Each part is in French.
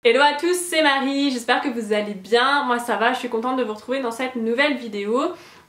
Hello à tous, c'est Marie, j'espère que vous allez bien, moi ça va, je suis contente de vous retrouver dans cette nouvelle vidéo.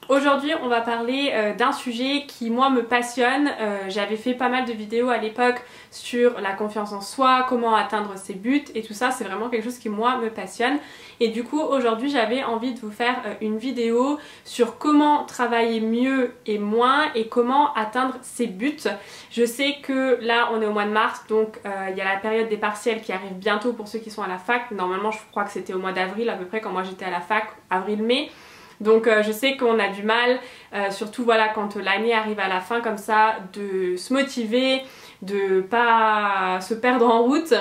Aujourd'hui on va parler d'un sujet qui moi me passionne, j'avais fait pas mal de vidéos à l'époque sur la confiance en soi, comment atteindre ses buts et tout ça, c'est vraiment quelque chose qui moi me passionne. Et du coup aujourd'hui j'avais envie de vous faire une vidéo sur comment travailler mieux et moins et comment atteindre ses buts. Je sais que là on est au mois de mars, donc il y a la période des partiels qui arrive bientôt pour ceux qui sont à la fac. Normalement je crois que c'était au mois d'avril à peu près quand moi j'étais à la fac, avril-mai. Donc je sais qu'on a du mal, surtout voilà quand l'année arrive à la fin comme ça, de se motiver, de pas se perdre en route.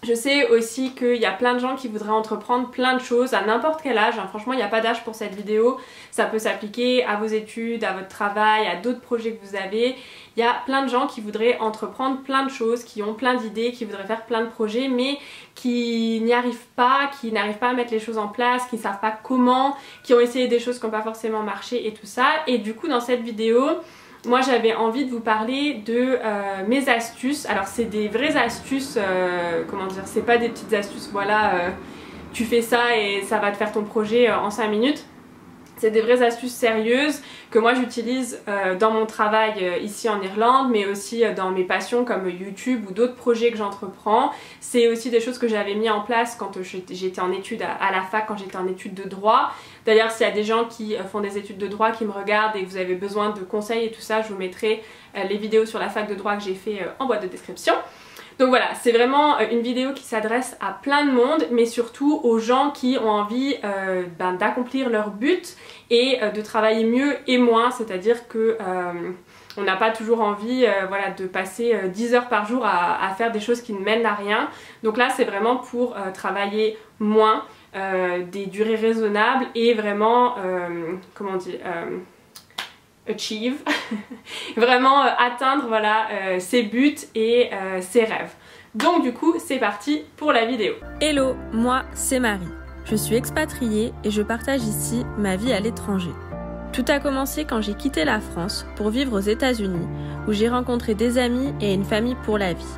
Je sais aussi qu'il y a plein de gens qui voudraient entreprendre plein de choses à n'importe quel âge, hein. Franchement il n'y a pas d'âge pour cette vidéo, ça peut s'appliquer à vos études, à votre travail, à d'autres projets que vous avez. Il y a plein de gens qui voudraient entreprendre plein de choses, qui ont plein d'idées, qui voudraient faire plein de projets mais qui n'y arrivent pas, qui n'arrivent pas à mettre les choses en place, qui ne savent pas comment, qui ont essayé des choses qui n'ont pas forcément marché et tout ça. Et du coup dans cette vidéo, moi j'avais envie de vous parler de mes astuces. Alors c'est des vraies astuces, comment dire, c'est pas des petites astuces, voilà, tu fais ça et ça va te faire ton projet en 5 minutes. C'est des vraies astuces sérieuses que moi j'utilise dans mon travail ici en Irlande, mais aussi dans mes passions comme YouTube ou d'autres projets que j'entreprends. C'est aussi des choses que j'avais mis en place quand j'étais en études à la fac, quand j'étais en études de droit. D'ailleurs s'il y a des gens qui font des études de droit qui me regardent et que vous avez besoin de conseils et tout ça, je vous mettrai les vidéos sur la fac de droit que j'ai fait en boîte de description. Donc voilà, c'est vraiment une vidéo qui s'adresse à plein de monde, mais surtout aux gens qui ont envie d'accomplir leur but et de travailler mieux et moins, c'est-à-dire que on n'a pas toujours envie voilà, de passer 10 heures par jour à faire des choses qui ne mènent à rien. Donc là c'est vraiment pour travailler moins, des durées raisonnables et vraiment, comment dire, achieve, vraiment atteindre voilà, ses buts et ses rêves. Donc du coup c'est parti pour la vidéo. Hello, moi c'est Marie. Je suis expatriée et je partage ici ma vie à l'étranger. Tout a commencé quand j'ai quitté la France pour vivre aux États-Unis où j'ai rencontré des amis et une famille pour la vie.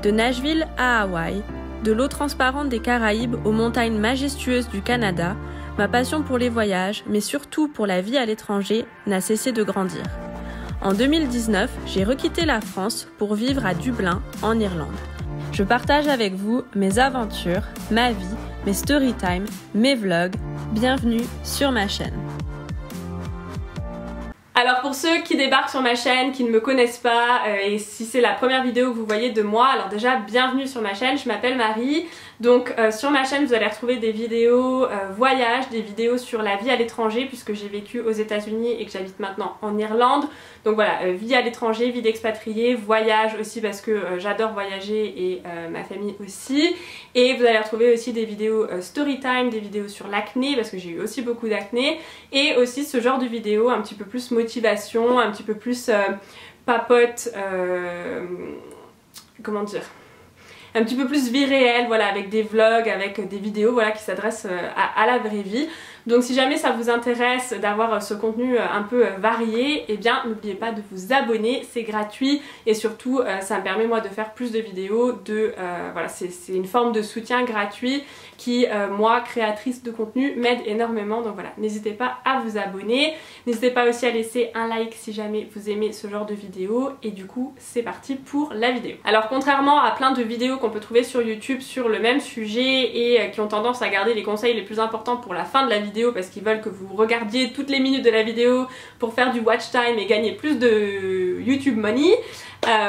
De Nashville à Hawaï, de l'eau transparente des Caraïbes aux montagnes majestueuses du Canada, ma passion pour les voyages, mais surtout pour la vie à l'étranger, n'a cessé de grandir. En 2019, j'ai requitté la France pour vivre à Dublin, en Irlande. Je partage avec vous mes aventures, ma vie, mes storytime, mes vlogs. Bienvenue sur ma chaîne. Alors pour ceux qui débarquent sur ma chaîne, qui ne me connaissent pas, et si c'est la première vidéo que vous voyez de moi, alors déjà bienvenue sur ma chaîne, je m'appelle Marie. Donc sur ma chaîne vous allez retrouver des vidéos voyages, des vidéos sur la vie à l'étranger puisque j'ai vécu aux États-Unis et que j'habite maintenant en Irlande. Donc voilà, vie à l'étranger, vie d'expatrié, voyage aussi parce que j'adore voyager et ma famille aussi. Et vous allez retrouver aussi des vidéos storytime, des vidéos sur l'acné parce que j'ai eu aussi beaucoup d'acné. Et aussi ce genre de vidéos un petit peu plus motivation, un petit peu plus papote, comment dire, un petit peu plus vie réelle, voilà, avec des vlogs, avec des vidéos voilà, qui s'adressent à la vraie vie. Donc si jamais ça vous intéresse d'avoir ce contenu un peu varié, eh bien n'oubliez pas de vous abonner, c'est gratuit et surtout ça me permet moi de faire plus de vidéos, voilà, c'est une forme de soutien gratuit qui moi créatrice de contenu m'aide énormément. Donc voilà, n'hésitez pas à vous abonner, n'hésitez pas aussi à laisser un like si jamais vous aimez ce genre de vidéos et du coup c'est parti pour la vidéo. Alors contrairement à plein de vidéos qu'on peut trouver sur YouTube sur le même sujet et qui ont tendance à garder les conseils les plus importants pour la fin de la vidéo parce qu'ils veulent que vous regardiez toutes les minutes de la vidéo pour faire du watch time et gagner plus de YouTube money,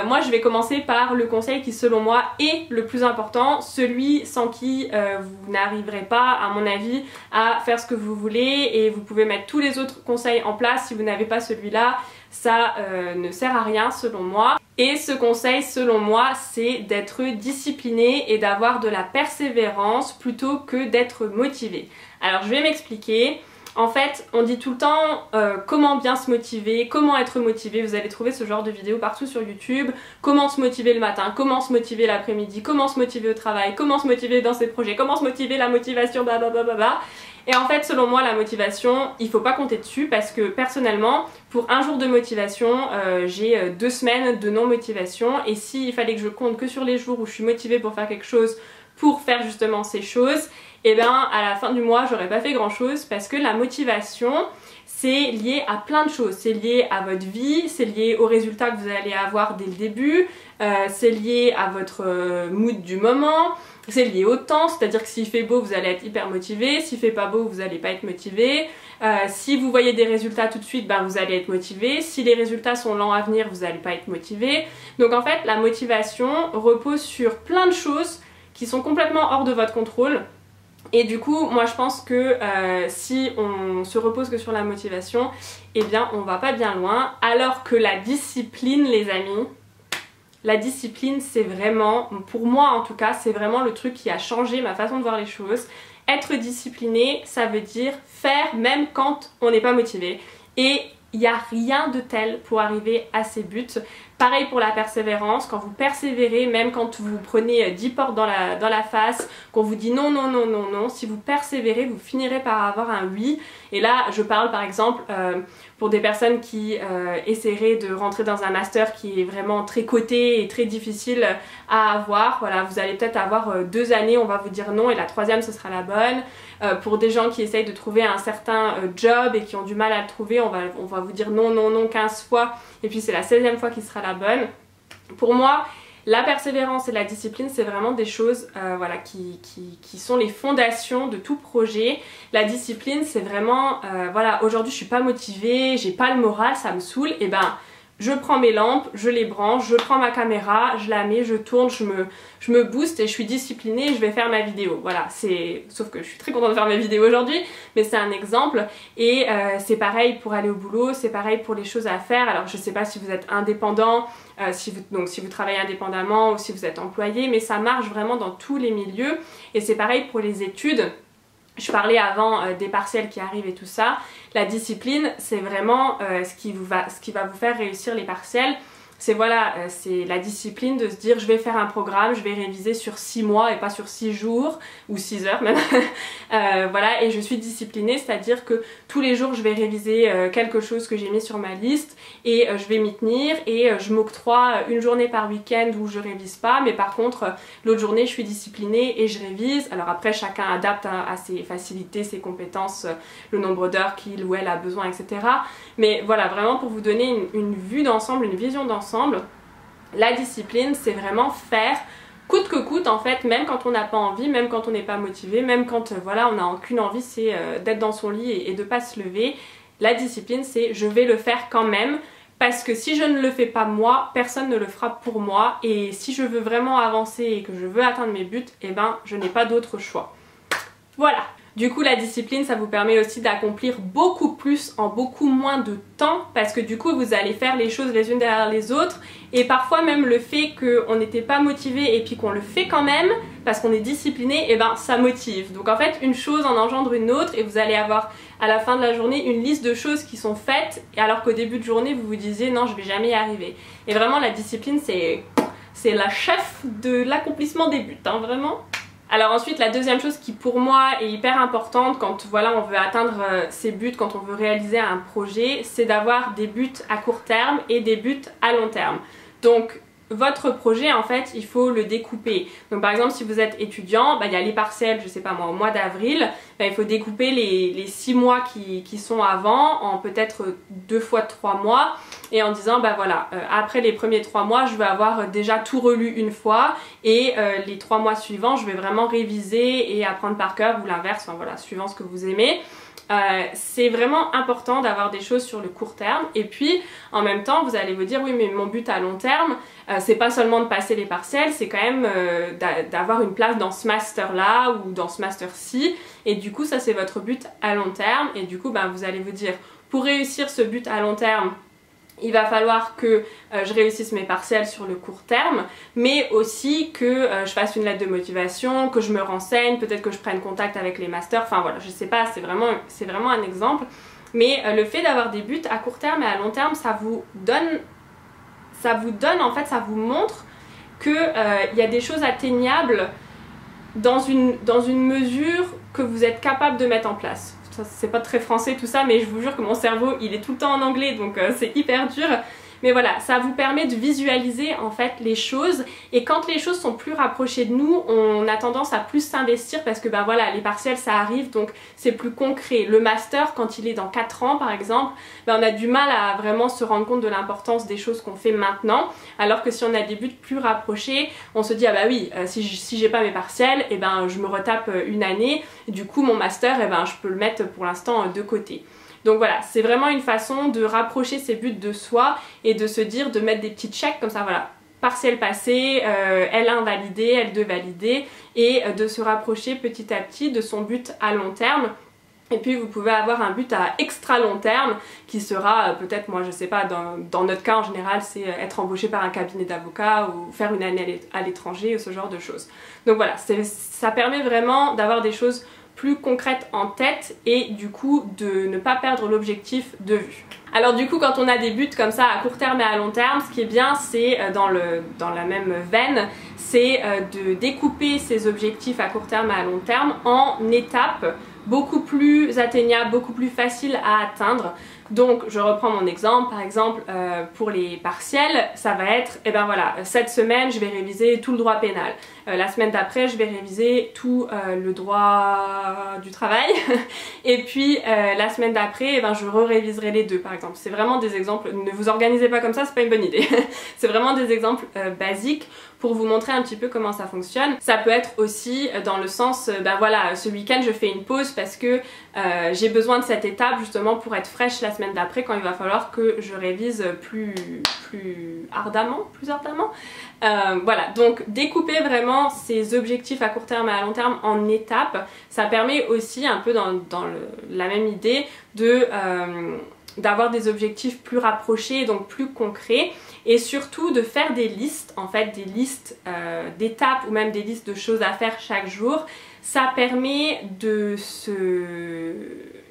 moi je vais commencer par le conseil qui selon moi est le plus important, celui sans qui vous n'arriverez pas à mon avis à faire ce que vous voulez et vous pouvez mettre tous les autres conseils en place. Si vous n'avez pas celui-là, ça ne sert à rien selon moi. Et ce conseil selon moi c'est d'être discipliné et d'avoir de la persévérance plutôt que d'être motivé. Alors je vais m'expliquer. En fait, on dit tout le temps comment bien se motiver, comment être motivé. Vous allez trouver ce genre de vidéos partout sur YouTube. Comment se motiver le matin, comment se motiver l'après-midi, comment se motiver au travail, comment se motiver dans ses projets, comment se motiver, la motivation, blablabla. Et en fait, selon moi, la motivation, il faut pas compter dessus parce que personnellement, pour un jour de motivation, j'ai 2 semaines de non-motivation. Et s'il fallait que je compte que sur les jours où je suis motivée pour faire quelque chose pour faire justement ces choses, et bien à la fin du mois j'aurais pas fait grand chose, parce que la motivation c'est lié à plein de choses. C'est lié à votre vie, c'est lié aux résultats que vous allez avoir dès le début, c'est lié à votre mood du moment, c'est lié au temps, c'est-à-dire que s'il fait beau vous allez être hyper motivé, s'il fait pas beau vous allez pas être motivé, si vous voyez des résultats tout de suite ben vous allez être motivé, si les résultats sont lents à venir vous allez pas être motivé. Donc en fait la motivation repose sur plein de choses qui sont complètement hors de votre contrôle. Et du coup, moi je pense que si on se repose que sur la motivation, eh bien on va pas bien loin. Alors que la discipline, les amis, la discipline c'est vraiment, pour moi en tout cas, c'est vraiment le truc qui a changé ma façon de voir les choses. Être discipliné, ça veut dire faire même quand on n'est pas motivé. Et il n'y a rien de tel pour arriver à ses buts. Pareil pour la persévérance, quand vous persévérez, même quand vous prenez 10 portes dans la face, qu'on vous dit non, non, non, non, non, si vous persévérez, vous finirez par avoir un oui. Et là, je parle par exemple pour des personnes qui essaieraient de rentrer dans un master qui est vraiment très coté et très difficile à avoir. Voilà, vous allez peut-être avoir 2 années, on va vous dire non, et la 3e ce sera la bonne. Pour des gens qui essayent de trouver un certain job et qui ont du mal à le trouver, on va vous dire non, non, non 15 fois, et puis c'est la 16e fois qui sera la bonne. Pour moi, la persévérance et la discipline, c'est vraiment des choses voilà, qui sont les fondations de tout projet. La discipline, c'est vraiment, voilà, aujourd'hui je suis pas motivée, j'ai pas le moral, ça me saoule, et ben je prends mes lampes, je les branche, je prends ma caméra, je la mets, je tourne, je me booste et je suis disciplinée et je vais faire ma vidéo. Voilà, sauf que je suis très contente de faire ma vidéo aujourd'hui, mais c'est un exemple. Et c'est pareil pour aller au boulot, c'est pareil pour les choses à faire. Alors je sais pas si vous êtes indépendant, si vous travaillez indépendamment ou si vous êtes employé, mais ça marche vraiment dans tous les milieux. Et c'est pareil pour les études. Je parlais avant des partiels qui arrivent et tout ça. La discipline, c'est vraiment ce qui va vous faire réussir les partiels. C'est voilà, c'est la discipline de se dire je vais faire un programme, je vais réviser sur 6 mois et pas sur 6 jours ou 6 heures même. Voilà, et je suis disciplinée, c'est-à-dire que tous les jours je vais réviser quelque chose que j'ai mis sur ma liste et je vais m'y tenir, et je m'octroie une journée par week-end où je révise pas, mais par contre l'autre journée je suis disciplinée et je révise. Alors après chacun adapte à ses facilités, ses compétences, le nombre d'heures qu'il ou elle a besoin, etc. Mais voilà, vraiment pour vous donner une vue d'ensemble, une vision d'ensemble, la discipline c'est vraiment faire coûte que coûte en fait, même quand on n'a pas envie, même quand on n'est pas motivé, même quand voilà on n'a aucune envie, c'est d'être dans son lit et de pas se lever. La discipline c'est je vais le faire quand même, parce que si je ne le fais pas moi, personne ne le fera pour moi, et si je veux vraiment avancer et que je veux atteindre mes buts, eh ben je n'ai pas d'autre choix. Voilà. Du coup la discipline ça vous permet aussi d'accomplir beaucoup plus en beaucoup moins de temps, parce que du coup vous allez faire les choses les unes derrière les autres, et parfois même le fait qu'on n'était pas motivé et puis qu'on le fait quand même parce qu'on est discipliné, et ben ça motive. Donc en fait une chose en engendre une autre, et vous allez avoir à la fin de la journée une liste de choses qui sont faites, alors qu'au début de journée vous vous disiez non je vais jamais y arriver. Et vraiment la discipline c'est la chef de l'accomplissement des buts, hein, vraiment. Alors ensuite la deuxième chose qui pour moi est hyper importante quand voilà on veut atteindre ses buts, quand on veut réaliser un projet, c'est d'avoir des buts à court terme et des buts à long terme. Donc votre projet en fait il faut le découper. Donc par exemple si vous êtes étudiant, il y a les partiels, je sais pas moi, au mois d'avril, il faut découper les 6 mois qui sont avant en peut-être 2 fois 3 mois, et en disant voilà après les premiers 3 mois je vais avoir déjà tout relu une fois, et les 3 mois suivants je vais vraiment réviser et apprendre par cœur, ou l'inverse, enfin voilà, suivant ce que vous aimez. C'est vraiment important d'avoir des choses sur le court terme, et puis en même temps vous allez vous dire oui mais mon but à long terme c'est pas seulement de passer les partiels, c'est quand même d'avoir une place dans ce master là ou dans ce master-ci, et du coup ça c'est votre but à long terme. Et du coup vous allez vous dire pour réussir ce but à long terme il va falloir que je réussisse mes partiels sur le court terme, mais aussi que je fasse une lettre de motivation, que je me renseigne, peut-être que je prenne contact avec les masters, enfin voilà, je sais pas, c'est vraiment un exemple. Mais le fait d'avoir des buts à court terme et à long terme, ça vous donne en fait, ça vous montre que y a des choses atteignables dans une mesure que vous êtes capable de mettre en place. C'est pas très français tout ça, mais je vous jure que mon cerveau il est tout le temps en anglais, donc c'est hyper dur. Mais voilà, ça vous permet de visualiser en fait les choses, et quand les choses sont plus rapprochées de nous, on a tendance à plus s'investir parce que ben voilà, les partiels ça arrive, donc c'est plus concret. Le master, quand il est dans 4 ans par exemple, ben on a du mal à vraiment se rendre compte de l'importance des choses qu'on fait maintenant, alors que si on a des buts plus rapprochés, on se dit ah bah oui, si j'ai pas mes partiels, et ben je me retape une année, et du coup mon master, et ben je peux le mettre pour l'instant de côté. Donc voilà, c'est vraiment une façon de rapprocher ses buts de soi et de se dire, de mettre des petits checks comme ça, voilà, partiel passé, L1 validé, L2 validé, et de se rapprocher petit à petit de son but à long terme. Et puis vous pouvez avoir un but à extra long terme qui sera peut-être, moi je sais pas, dans notre cas en général c'est être embauché par un cabinet d'avocat ou faire une année à l'étranger ou ce genre de choses. Donc voilà, ça permet vraiment d'avoir des choses plus concrètes en tête et du coup de ne pas perdre l'objectif de vue. Alors du coup quand on a des buts comme ça à court terme et à long terme, ce qui est bien c'est dans la même veine, c'est de découper ces objectifs à court terme et à long terme en étapes beaucoup plus atteignables, beaucoup plus faciles à atteindre. Donc je reprends mon exemple, par exemple pour les partiels, ça va être, et ben voilà, cette semaine je vais réviser tout le droit pénal, la semaine d'après je vais réviser tout le droit du travail, et puis la semaine d'après, ben, je réviserai les deux par exemple. C'est vraiment des exemples, ne vous organisez pas comme ça, c'est pas une bonne idée. C'est vraiment des exemples basiques pour vous montrer un petit peu comment ça fonctionne. Ça peut être aussi dans le sens, ben voilà, ce week-end je fais une pause parce que j'ai besoin de cette étape justement pour être fraîche la semaine d'après quand il va falloir que je révise plus ardemment. Voilà, donc découper vraiment ces objectifs à court terme et à long terme en étapes, ça permet aussi un peu dans la même idée de d'avoir des objectifs plus rapprochés, donc plus concrets, et surtout de faire des listes, en fait des listes d'étapes ou même des listes de choses à faire chaque jour. Ça permet de se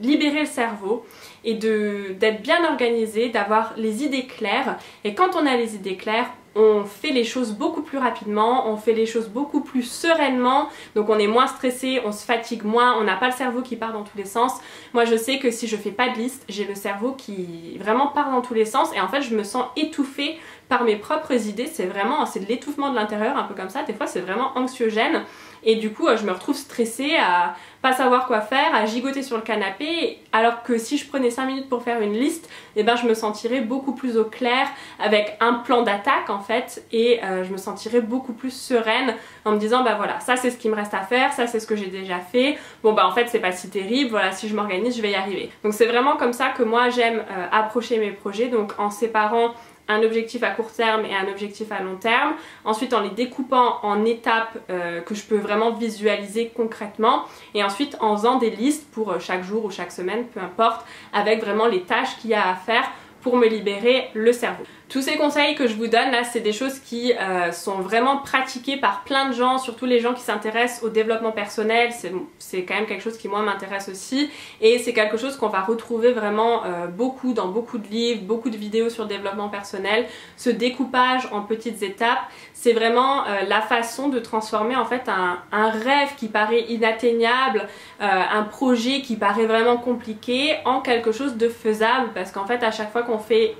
libérer le cerveau et d'être bien organisé, d'avoir les idées claires, et quand on a les idées claires, on fait les choses beaucoup plus rapidement, on fait les choses beaucoup plus sereinement, donc on est moins stressé, on se fatigue moins, on n'a pas le cerveau qui part dans tous les sens. Moi je sais que si je fais pas de liste, j'ai le cerveau qui vraiment part dans tous les sens et en fait je me sens étouffée par mes propres idées. C'est de l'étouffement de l'intérieur, un peu comme ça, des fois c'est vraiment anxiogène et du coup je me retrouve stressée à pas savoir quoi faire, à gigoter sur le canapé, alors que si je prenais 5 minutes pour faire une liste, et ben je me sentirais beaucoup plus au clair avec un plan d'attaque en fait, et je me sentirais beaucoup plus sereine en me disant bah voilà, ça c'est ce qui me reste à faire, ça c'est ce que j'ai déjà fait, bon bah en fait c'est pas si terrible, voilà, si je m'organise je vais y arriver. Donc c'est vraiment comme ça que moi j'aime approcher mes projets, donc en séparant un objectif à court terme et un objectif à long terme, ensuite en les découpant en étapes que je peux vraiment visualiser concrètement, et ensuite en faisant des listes pour chaque jour ou chaque semaine, peu importe, avec vraiment les tâches qu'il y a à faire pour me libérer le cerveau. Tous ces conseils que je vous donne là, c'est des choses qui sont vraiment pratiquées par plein de gens, surtout les gens qui s'intéressent au développement personnel. C'est quand même quelque chose qui moi m'intéresse aussi, et c'est quelque chose qu'on va retrouver vraiment beaucoup dans beaucoup de livres, beaucoup de vidéos sur le développement personnel. Ce découpage en petites étapes, c'est vraiment la façon de transformer en fait un rêve qui paraît inatteignable, un projet qui paraît vraiment compliqué, en quelque chose de faisable, parce qu'en fait à chaque fois qu'on fait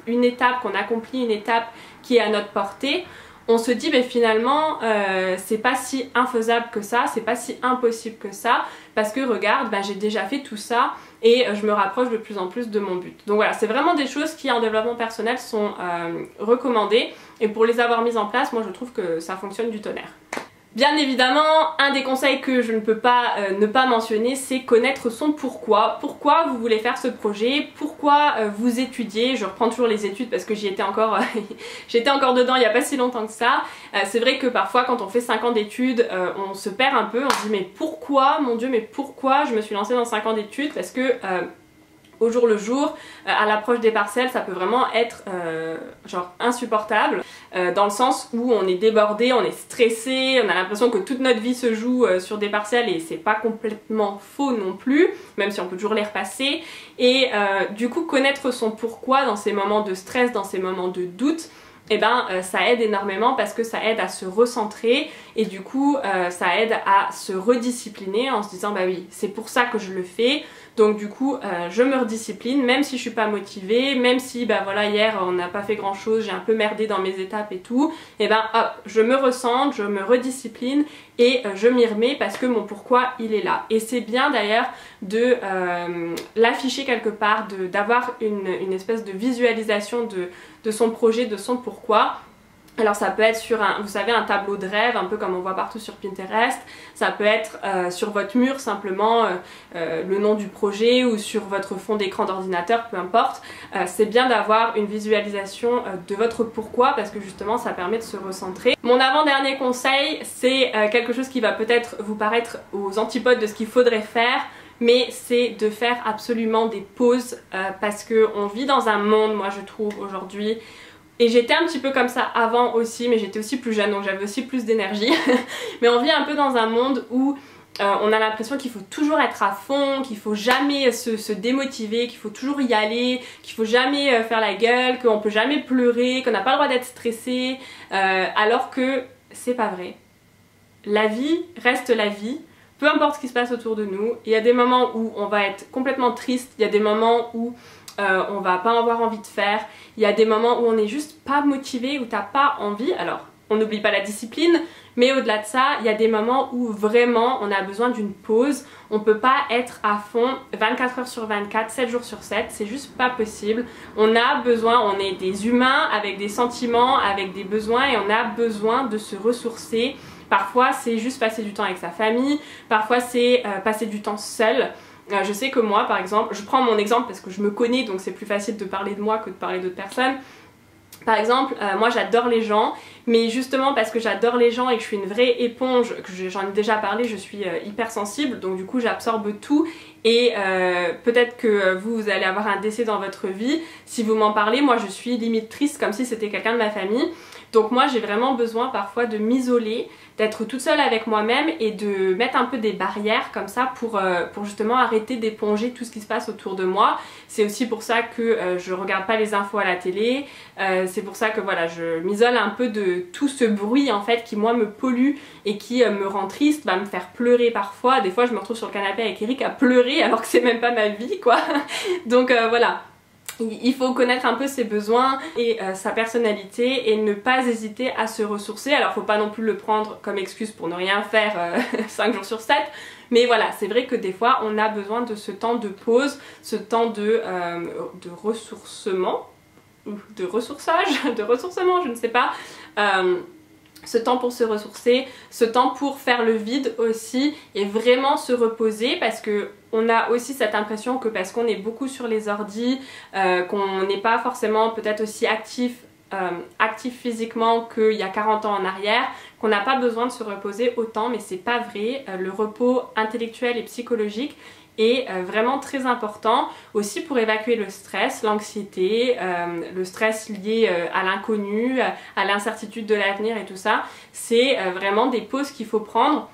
une étape, qu'on accomplit une étape qui est à notre portée, on se dit mais finalement c'est pas si infaisable que ça, c'est pas si impossible que ça, parce que regarde, bah, j'ai déjà fait tout ça et je me rapproche de plus en plus de mon but. Donc voilà, c'est vraiment des choses qui en développement personnel sont recommandées, et pour les avoir mises en place, moi je trouve que ça fonctionne du tonnerre. Bien évidemment, un des conseils que je ne peux pas ne pas mentionner, c'est connaître son pourquoi. Pourquoi vous voulez faire ce projet, pourquoi vous étudiez. Je reprends toujours les études parce que j'y étais encore, j'étais encore dedans il n'y a pas si longtemps que ça. C'est vrai que parfois quand on fait 5 ans d'études, on se perd un peu, on se dit mais pourquoi, mon Dieu, mais pourquoi je me suis lancée dans 5 ans d'études, parce que au jour le jour, à l'approche des partiels, ça peut vraiment être genre insupportable, dans le sens où on est débordé, on est stressé, on a l'impression que toute notre vie se joue sur des partiels, et c'est pas complètement faux non plus, même si on peut toujours les repasser. Et du coup connaître son pourquoi dans ces moments de stress, dans ces moments de doute, et ben ça aide énormément parce que ça aide à se recentrer et du coup ça aide à se rediscipliner en se disant bah oui c'est pour ça que je le fais, donc du coup je me rediscipline même si je suis pas motivée, même si bah voilà hier on n'a pas fait grand chose, j'ai un peu merdé dans mes étapes et tout, et ben hop je me recentre, je me rediscipline et je m'y remets parce que mon pourquoi il est là. Et c'est bien d'ailleurs de l'afficher quelque part, d'avoir une espèce de visualisation de son projet, de son pourquoi. Alors ça peut être sur vous savez, un tableau de rêve, un peu comme on voit partout sur Pinterest. Ça peut être sur votre mur simplement le nom du projet, ou sur votre fond d'écran d'ordinateur, peu importe. C'est bien d'avoir une visualisation de votre pourquoi parce que justement ça permet de se recentrer. Mon avant-dernier conseil, c'est quelque chose qui va peut-être vous paraître aux antipodes de ce qu'il faudrait faire, mais c'est de faire absolument des pauses parce qu'on vit dans un monde, moi je trouve aujourd'hui, et j'étais un petit peu comme ça avant aussi, mais j'étais aussi plus jeune donc j'avais aussi plus d'énergie mais on vit un peu dans un monde où on a l'impression qu'il faut toujours être à fond, qu'il faut jamais se démotiver, qu'il faut toujours y aller, qu'il faut jamais faire la gueule, qu'on peut jamais pleurer, qu'on n'a pas le droit d'être stressé, alors que c'est pas vrai. La vie reste la vie. Peu importe ce qui se passe autour de nous, il y a des moments où on va être complètement triste, il y a des moments où on va pas avoir envie de faire, il y a des moments où on est juste pas motivé, où t'as pas envie. Alors on n'oublie pas la discipline, mais au-delà de ça, il y a des moments où vraiment on a besoin d'une pause. On peut pas être à fond 24 heures sur 24, 7 jours sur 7, c'est juste pas possible. On a besoin, on est des humains avec des sentiments, avec des besoins, et on a besoin de se ressourcer. Parfois c'est juste passer du temps avec sa famille, parfois c'est passer du temps seul. Je sais que moi par exemple, je prends mon exemple parce que je me connais donc c'est plus facile de parler de moi que de parler d'autres personnes. Par exemple, moi j'adore les gens, mais justement parce que j'adore les gens et que je suis une vraie éponge, que j'en ai déjà parlé, je suis hypersensible, donc du coup j'absorbe tout. Et peut-être que vous allez avoir un décès dans votre vie, si vous m'en parlez, moi je suis limite triste comme si c'était quelqu'un de ma famille. Donc moi j'ai vraiment besoin parfois de m'isoler, d'être toute seule avec moi-même et de mettre un peu des barrières comme ça pour justement arrêter d'éponger tout ce qui se passe autour de moi. C'est aussi pour ça que je regarde pas les infos à la télé, c'est pour ça que voilà, je m'isole un peu de tout ce bruit en fait qui moi me pollue et qui me rend triste, va me faire pleurer parfois. Des fois je me retrouve sur le canapé avec Eric à pleurer alors que c'est même pas ma vie quoi. Donc voilà. Il faut connaître un peu ses besoins et sa personnalité et ne pas hésiter à se ressourcer. Alors faut pas non plus le prendre comme excuse pour ne rien faire 5 jours sur 7, mais voilà, c'est vrai que des fois on a besoin de ce temps de pause, ce temps de ressourcement, de ressourçage, de ressourcement, je ne sais pas. Ce temps pour se ressourcer, ce temps pour faire le vide aussi et vraiment se reposer, parce que on a aussi cette impression que parce qu'on est beaucoup sur les ordis, qu'on n'est pas forcément peut-être aussi actif physiquement qu'il y a 40 ans en arrière, qu'on n'a pas besoin de se reposer autant, mais c'est pas vrai. Le repos intellectuel et psychologique est vraiment très important aussi pour évacuer le stress, l'anxiété, le stress lié à l'inconnu, à l'incertitude de l'avenir et tout ça. C'est vraiment des pauses qu'il faut prendre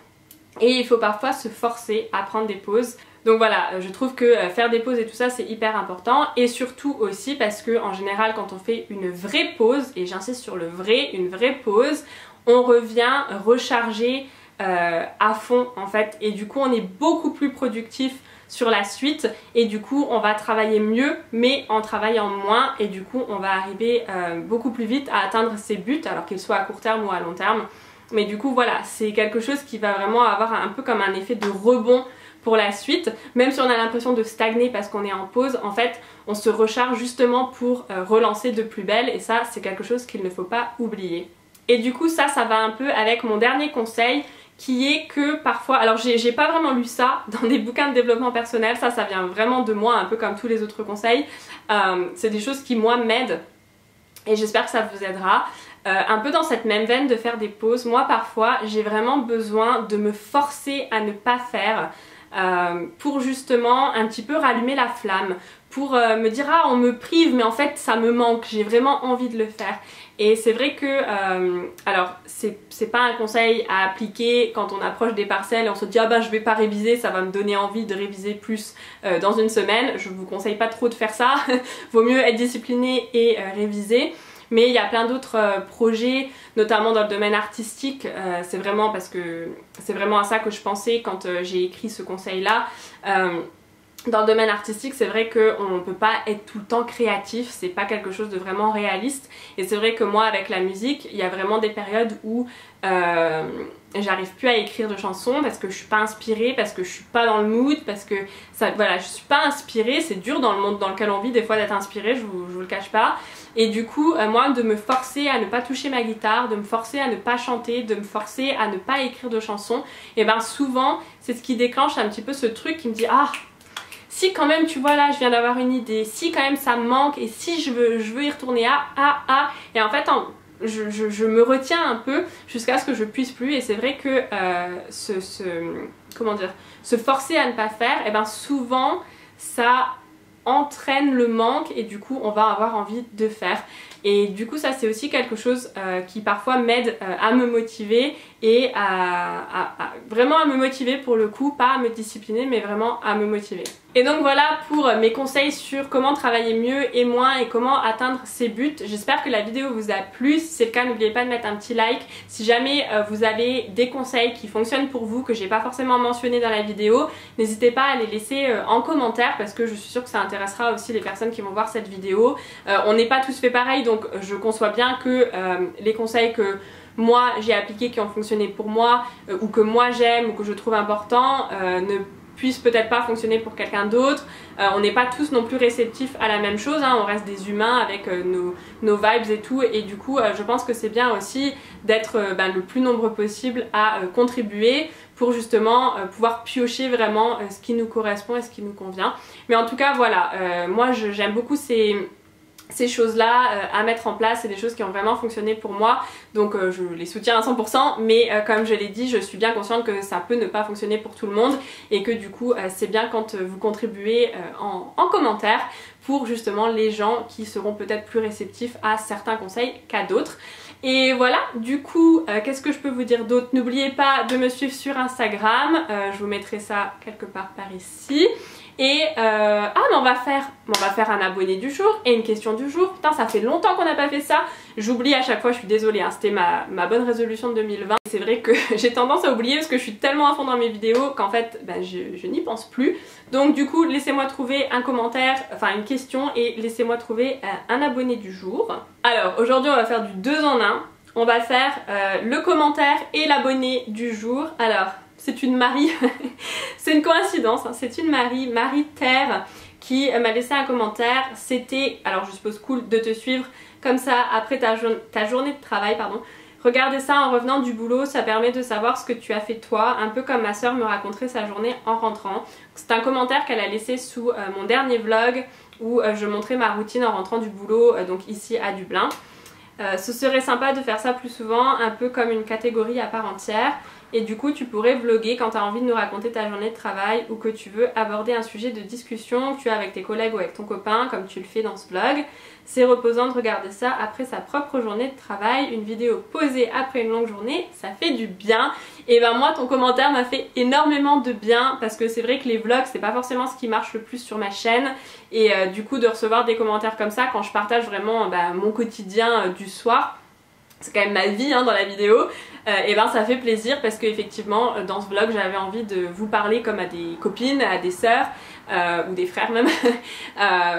et il faut parfois se forcer à prendre des pauses. Donc voilà, je trouve que faire des pauses et tout ça c'est hyper important, et surtout aussi parce que en général quand on fait une vraie pause, et j'insiste sur le vrai, une vraie pause, on revient rechargé à fond en fait, et du coup on est beaucoup plus productif sur la suite et du coup on va travailler mieux mais en travaillant moins, et du coup on va arriver beaucoup plus vite à atteindre ses buts, alors qu'ils soient à court terme ou à long terme. Mais du coup voilà, c'est quelque chose qui va vraiment avoir un peu comme un effet de rebond pour la suite. Même si on a l'impression de stagner parce qu'on est en pause, en fait on se recharge justement pour relancer de plus belle, et ça c'est quelque chose qu'il ne faut pas oublier. Et du coup ça va un peu avec mon dernier conseil, qui est que parfois, alors j'ai pas vraiment lu ça dans des bouquins de développement personnel, ça vient vraiment de moi, un peu comme tous les autres conseils. C'est des choses qui moi m'aident et j'espère que ça vous aidera. Un peu dans cette même veine de faire des pauses, moi parfois j'ai vraiment besoin de me forcer à ne pas faire pour justement un petit peu rallumer la flamme, pour me dire ah on me prive mais en fait ça me manque, j'ai vraiment envie de le faire. Et c'est vrai que, alors c'est pas un conseil à appliquer quand on approche des partiels et on se dit ah bah je vais pas réviser, ça va me donner envie de réviser plus dans une semaine. Je vous conseille pas trop de faire ça, vaut mieux être discipliné et réviser. mais il y a plein d'autres projets, notamment dans le domaine artistique. C'est vraiment parce que c'est vraiment à ça que je pensais quand j'ai écrit ce conseil là. Dans le domaine artistique, c'est vrai qu'on ne peut pas être tout le temps créatif, c'est pas quelque chose de vraiment réaliste. Et c'est vrai que moi, avec la musique, il y a vraiment des périodes où j'arrive plus à écrire de chansons parce que je suis pas inspirée, parce que je suis pas dans le mood, parce que ça, voilà, je suis pas inspirée. C'est dur dans le monde dans lequel on vit des fois d'être inspirée, je vous le cache pas. Et du coup, moi, de me forcer à ne pas toucher ma guitare, de me forcer à ne pas chanter, de me forcer à ne pas écrire de chansons, et ben souvent, c'est ce qui déclenche un petit peu ce truc qui me dit ah, si quand même tu vois là je viens d'avoir une idée, si quand même ça me manque et si je veux y retourner et en fait je me retiens un peu jusqu'à ce que je puisse plus. Et c'est vrai que comment dire, se forcer à ne pas faire, et ben souvent ça entraîne le manque et du coup on va avoir envie de faire. Et du coup ça c'est aussi quelque chose qui parfois m'aide à me motiver et vraiment à me motiver pour le coup, pas à me discipliner mais vraiment à me motiver. Et donc voilà pour mes conseils sur comment travailler mieux et moins et comment atteindre ses buts. J'espère que la vidéo vous a plu. Si c'est le cas, n'oubliez pas de mettre un petit like. Si jamais vous avez des conseils qui fonctionnent pour vous, que j'ai pas forcément mentionné dans la vidéo, n'hésitez pas à les laisser en commentaire parce que je suis sûre que ça intéressera aussi les personnes qui vont voir cette vidéo. On n'est pas tous fait pareil, donc je conçois bien que les conseils que moi j'ai appliqués qui ont fonctionné pour moi ou que moi j'aime ou que je trouve important ne puissent peut-être pas fonctionner pour quelqu'un d'autre. On n'est pas tous non plus réceptifs à la même chose, hein. On reste des humains avec nos vibes et tout, et du coup je pense que c'est bien aussi d'être le plus nombreux possible à contribuer pour justement pouvoir piocher vraiment ce qui nous correspond et ce qui nous convient. Mais en tout cas voilà, moi j'aime beaucoup ces choses-là à mettre en place, c'est des choses qui ont vraiment fonctionné pour moi, donc je les soutiens à 100%, mais comme je l'ai dit, je suis bien consciente que ça peut ne pas fonctionner pour tout le monde et que du coup c'est bien quand vous contribuez en commentaire pour justement les gens qui seront peut-être plus réceptifs à certains conseils qu'à d'autres. Et voilà, du coup, qu'est-ce que je peux vous dire d'autre? N'oubliez pas de me suivre sur Instagram, je vous mettrai ça quelque part par ici. Et mais on va faire un abonné du jour et une question du jour. Putain, ça fait longtemps qu'on n'a pas fait ça. J'oublie à chaque fois, je suis désolée, hein, c'était ma bonne résolution de 2020. C'est vrai que j'ai tendance à oublier parce que je suis tellement à fond dans mes vidéos qu'en fait je n'y pense plus. Donc du coup, laissez-moi trouver un commentaire, enfin une question, et laissez-moi trouver un abonné du jour. Alors aujourd'hui on va faire du 2 en 1. On va faire le commentaire et l'abonné du jour. Alors c'est une Marie, c'est une coïncidence, hein. C'est une Marie Terre qui m'a laissé un commentaire. C'était, alors je suppose cool de te suivre comme ça après ta journée de travail, pardon. Regardez ça en revenant du boulot, ça permet de savoir ce que tu as fait toi, un peu comme ma soeur me raconterait sa journée en rentrant. C'est un commentaire qu'elle a laissé sous mon dernier vlog où je montrais ma routine en rentrant du boulot, donc ici à Dublin. Ce serait sympa de faire ça plus souvent, un peu comme une catégorie à part entière. Et du coup tu pourrais vlogger quand tu as envie de nous raconter ta journée de travail ou que tu veux aborder un sujet de discussion que tu as avec tes collègues ou avec ton copain comme tu le fais dans ce vlog. C'est reposant de regarder ça après sa propre journée de travail, une vidéo posée après une longue journée, ça fait du bien. Et ben moi ton commentaire m'a fait énormément de bien parce que c'est vrai que les vlogs c'est pas forcément ce qui marche le plus sur ma chaîne. Et du coup de recevoir des commentaires comme ça quand je partage vraiment mon quotidien du soir, c'est quand même ma vie hein, dans la vidéo, et ben ça fait plaisir parce que effectivement dans ce vlog j'avais envie de vous parler comme à des copines, à des sœurs ou des frères même,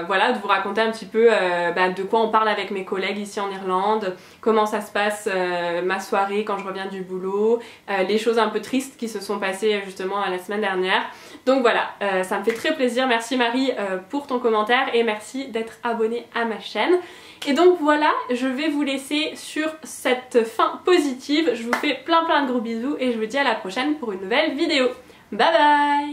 voilà, de vous raconter un petit peu de quoi on parle avec mes collègues ici en Irlande, comment ça se passe ma soirée quand je reviens du boulot, les choses un peu tristes qui se sont passées justement la semaine dernière. Donc voilà, ça me fait très plaisir. Merci Marie pour ton commentaire et merci d'être abonnée à ma chaîne. Et donc voilà, je vais vous laisser sur cette fin positive. Je vous fais plein de gros bisous et je vous dis à la prochaine pour une nouvelle vidéo. Bye bye!